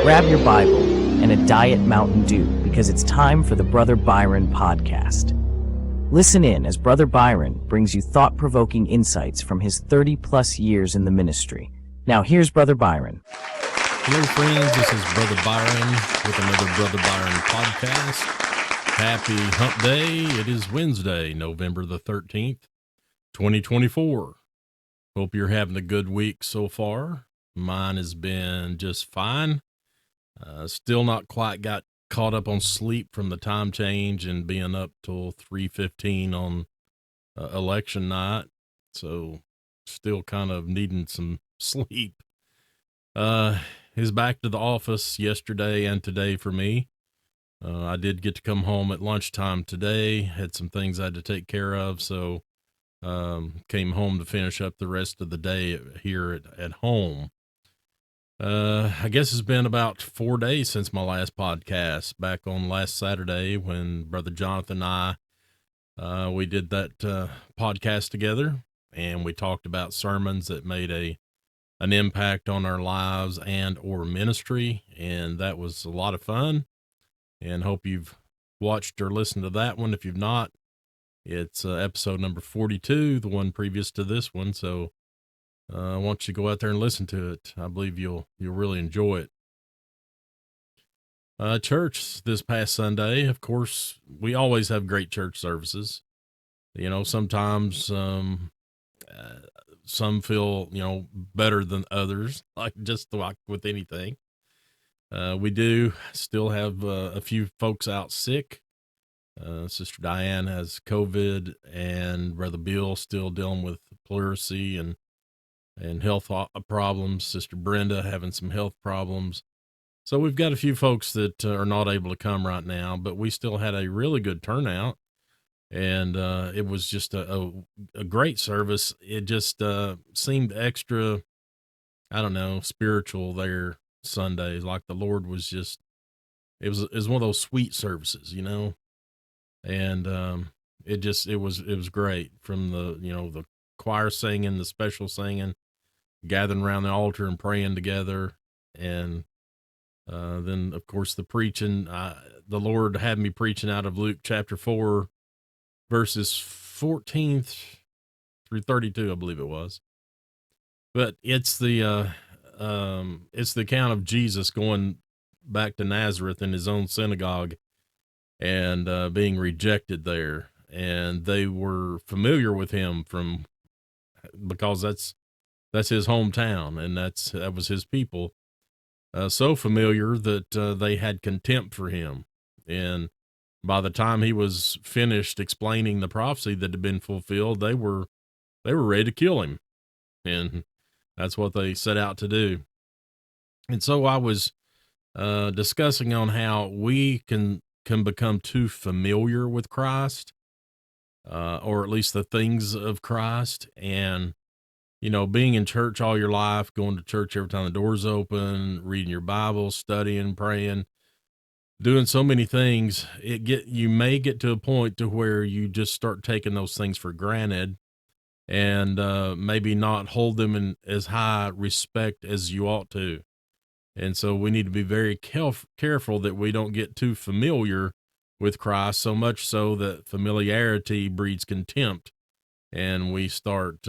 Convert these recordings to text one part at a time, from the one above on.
grab your Bible and a Diet Mountain Dew because it's time for the Brother Byron podcast. Listen in as Brother Byron brings you thought-provoking insights from his 30-plus years in the ministry. Now here's Brother Byron. Hello friends, this is Brother Byron with another Brother Byron podcast. Happy Hump Day. It is Wednesday, November the 13th, 2024. Hope you're having a good week so far. Mine has been just fine. Still not quite got caught up on sleep from the time change and being up till 3:15 on election night. So still kind of needing some sleep. Is back to the office yesterday and today for me. I did get to come home at lunchtime today, had some things I had to take care of. So, came home to finish up the rest of the day here at home. I guess it's been about 4 days since my last podcast, back on last Saturday when Brother Jonathan and I, we did that, podcast together, and we talked about sermons that made an impact on our lives and or ministry. And that was a lot of fun, and hope you've watched or listened to that one. If you've not, it's episode number 42, the one previous to this one. So I want you to go out there and listen to it. I believe you'll really enjoy it. Church this past Sunday, of course, we always have great church services. You know, sometimes some feel, better than others, like with anything. We do still have a few folks out sick. Sister Diane has COVID, and Brother Bill still dealing with pleurisy and health problems. Sister Brenda having some health problems. So we've got a few folks that are not able to come right now, but we still had a really good turnout, and it was just a great service. It just seemed extra, I don't know, spiritual there Sundays. Like the Lord was just, it was one of those sweet services, and it was great, from the choir singing, the special singing, gathering around the altar and praying together. And then of course the preaching, the Lord had me preaching out of Luke chapter 4, verses 14 through 32, I believe it was. But it's the account of Jesus going back to Nazareth in his own synagogue and being rejected there. And they were familiar with him because that's his hometown, and that was his people. So familiar that they had contempt for him. And by the time he was finished explaining the prophecy that had been fulfilled, they were ready to kill him. And that's what they set out to do. And so I was discussing on how we can become too familiar with Christ, or at least the things of Christ. And, being in church all your life, going to church every time the door's open, reading your Bible, studying, praying, doing so many things, you may get to a point to where you just start taking those things for granted, and maybe not hold them in as high respect as you ought to. And so we need to be very careful that we don't get too familiar with Christ, so much so that familiarity breeds contempt, and we start,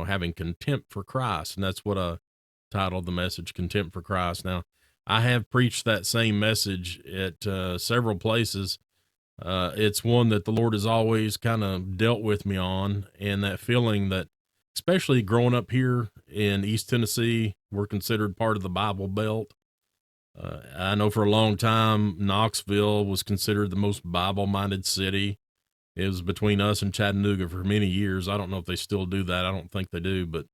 having contempt for Christ. And that's what I titled the message, Contempt for Christ. Now, I have preached that same message at several places. It's one that the Lord has always kind of dealt with me on, and that feeling that, especially growing up here in East Tennessee, we're considered part of the Bible Belt. I know for a long time, Knoxville was considered the most Bible-minded city. It was between us and Chattanooga for many years. I don't know if they still do that. I don't think they do, but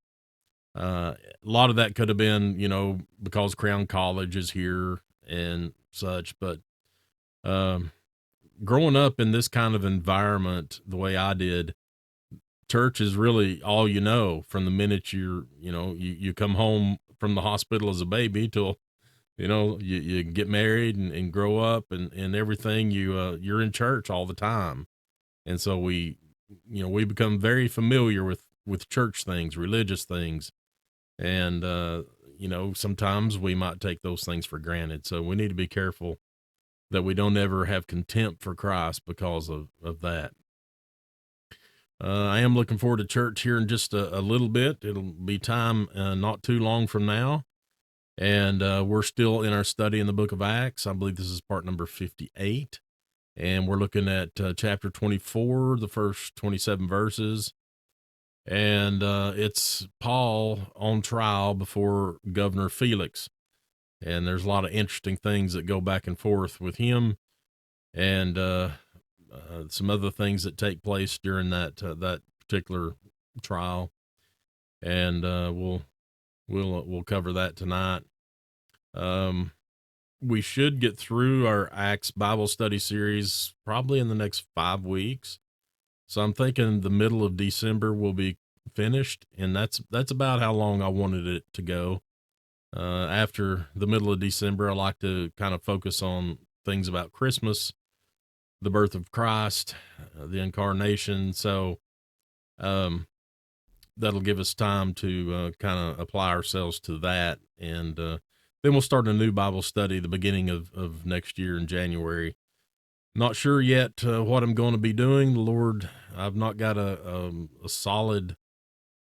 a lot of that could have been, because Crown College is here and such. But growing up in this kind of environment, the way I did, church is really all from the minute you come home from the hospital as a baby till you get married and grow up and everything. You're in church all the time. And so we become very familiar with church things, religious things. And sometimes we might take those things for granted. So we need to be careful that we don't ever have contempt for Christ because of that. I am looking forward to church here in just a little bit. It'll be time not too long from now. And we're still in our study in the book of Acts. I believe this is part number 58. And we're looking at chapter 24, the first 27 verses. And it's Paul on trial before Governor Felix. And there's a lot of interesting things that go back and forth with him, and some other things that take place during that particular trial. And we'll cover that tonight. We should get through our Acts Bible study series probably in the next 5 weeks. So I'm thinking the middle of December will be finished, and that's about how long I wanted it to go. After the middle of December, I like to kind of focus on things about Christmas, the birth of Christ, the incarnation. So that'll give us time to kind of apply ourselves to that. And then we'll start a new Bible study the beginning of next year in January. Not sure yet what I'm going to be doing. The Lord, I've not got a solid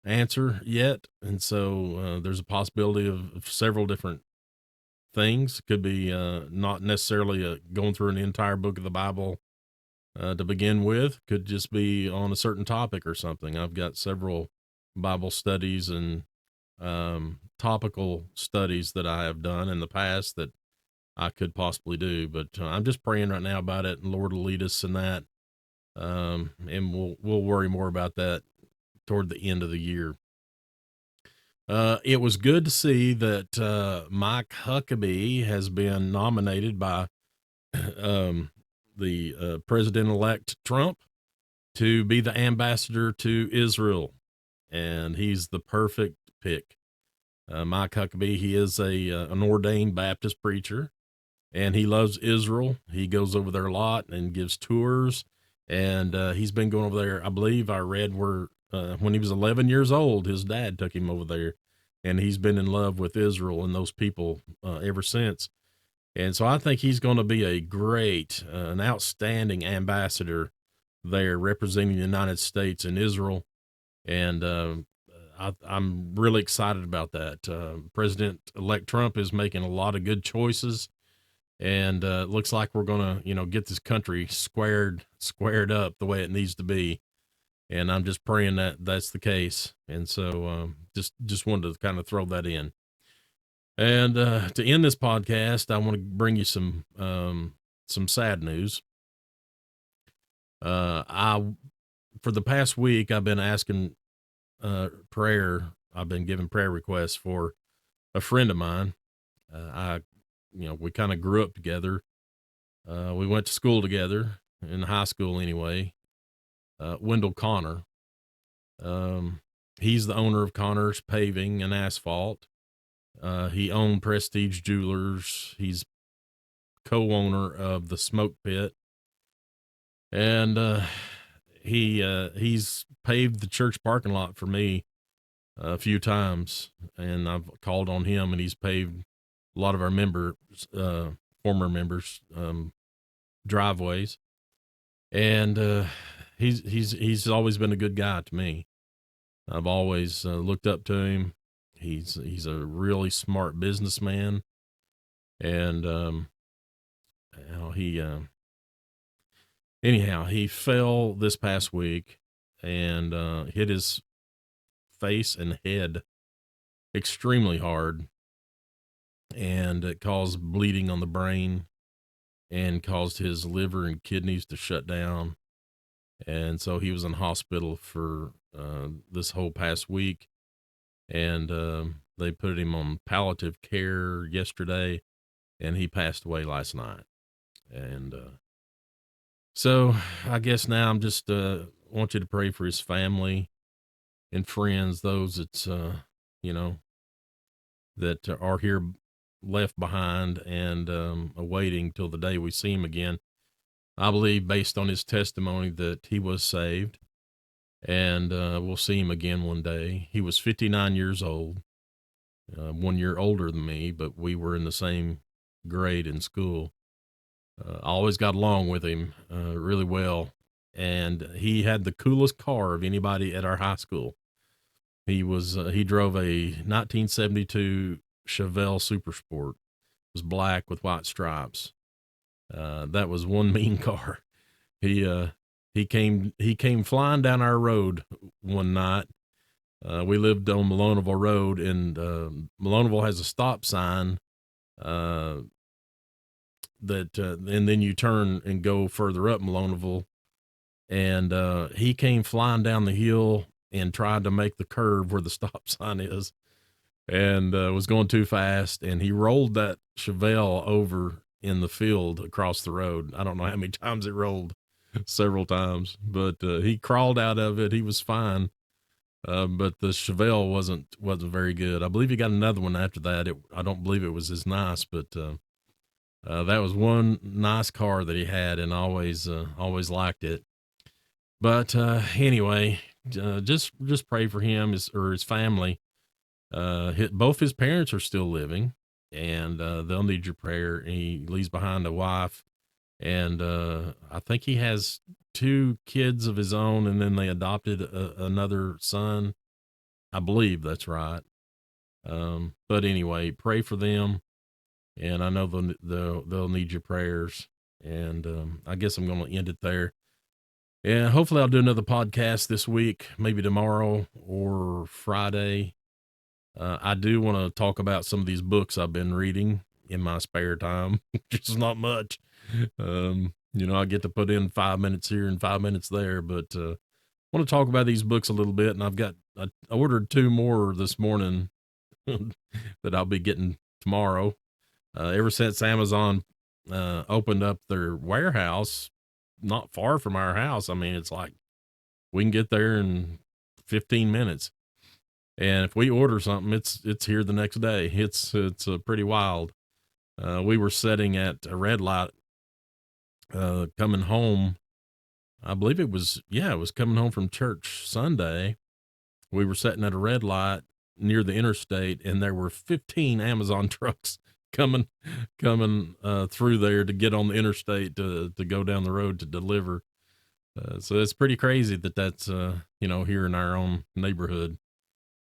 answer yet. And so there's a possibility of several different things. Could be not necessarily going through an entire book of the Bible to begin with. Could just be on a certain topic or something. I've got several Bible studies and topical studies that I have done in the past that I could possibly do, but I'm just praying right now about it, and Lord will lead us in that. And we'll worry more about that toward the end of the year. It was good to see that Mike Huckabee has been nominated by the President-elect Trump to be the ambassador to Israel, and he's the perfect pick. Mike Huckabee, he is an ordained Baptist preacher, and he loves Israel. He goes over there a lot and gives tours, and he's been going over there. I believe I read where when he was 11 years old, his dad took him over there, and he's been in love with Israel and those people ever since. And so I think he's going to be a great, an outstanding ambassador there representing the United States in Israel. And I'm really excited about that. President-elect Trump is making a lot of good choices, and it looks like we're going to, get this country squared up the way it needs to be. And I'm just praying that that's the case. And so just wanted to kind of throw that in. And to end this podcast, I want to bring you some sad news. For the past week, I've been asking prayer. I've been giving prayer requests for a friend of mine. We kind of grew up together. We went to school together in high school anyway. Wendell Connor. He's the owner of Connor's Paving and Asphalt. He owned Prestige Jewelers. He's co-owner of the Smoke Pit. And he's paved the church parking lot for me a few times, and I've called on him, and he's paved a lot of our former members' driveways. And he's always been a good guy to me. I've always looked up to him. He's a really smart businessman, and he fell this past week and hit his face and head extremely hard, and it caused bleeding on the brain and caused his liver and kidneys to shut down. And so he was in hospital for this whole past week, and they put him on palliative care yesterday, and he passed away last night. And so I guess now I'm just want you to pray for his family and friends, those that's that are here left behind and awaiting till the day we see him again. I believe, based on his testimony, that he was saved, and we'll see him again one day. He was 59 years old, 1 year older than me, but we were in the same grade in school. I always got along with him really well, and he had the coolest car of anybody at our high school. He drove a 1972 Chevelle Super Sport. It was black with white stripes. That was one mean car. He came flying down our road one night. We lived on Maloneville Road, and Maloneville has a stop sign uh, and then you turn and go further up Maloneville. And he came flying down the hill and tried to make the curve where the stop sign is, and was going too fast, and he rolled that Chevelle over in the field across the road. I don't know how many times it rolled, several times, but he crawled out of it. He was fine. But the Chevelle wasn't very good. I believe he got another one after that. I don't believe it was as nice, but that was one nice car that he had, and always liked it. But anyway, just pray for him or his family. Both his parents are still living, and they'll need your prayer. He leaves behind a wife, and I think he has 2 kids of his own, and then they adopted another son. I believe that's right. But anyway, pray for them, and I know they'll need your prayers. And I guess I'm going to end it there. And hopefully I'll do another podcast this week, maybe tomorrow or Friday. I do want to talk about some of these books I've been reading in my spare time, which is not much. I get to put in 5 minutes here and 5 minutes there, but I want to talk about these books a little bit. And I ordered 2 more this morning that I'll be getting tomorrow. Ever since Amazon opened up their warehouse not far from our house, I mean, it's like we can get there in 15 minutes. And if we order something, it's here the next day. It's pretty wild. We were sitting at a red light coming home. I believe it was coming home from church Sunday. We were sitting at a red light near the interstate, and there were 15 Amazon trucks coming through there to get on the interstate to go down the road to deliver. So it's pretty crazy that's here in our own neighborhood.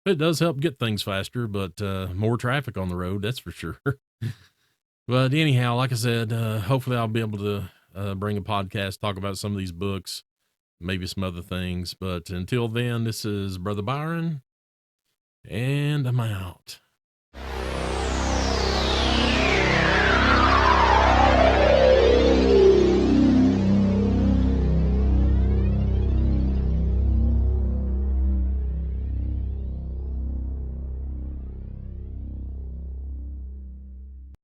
It does help get things faster, but more traffic on the road, that's for sure. But anyhow, like I said, hopefully I'll be able to bring a podcast, talk about some of these books, maybe some other things. But until then, this is Brother Byron, and I'm out.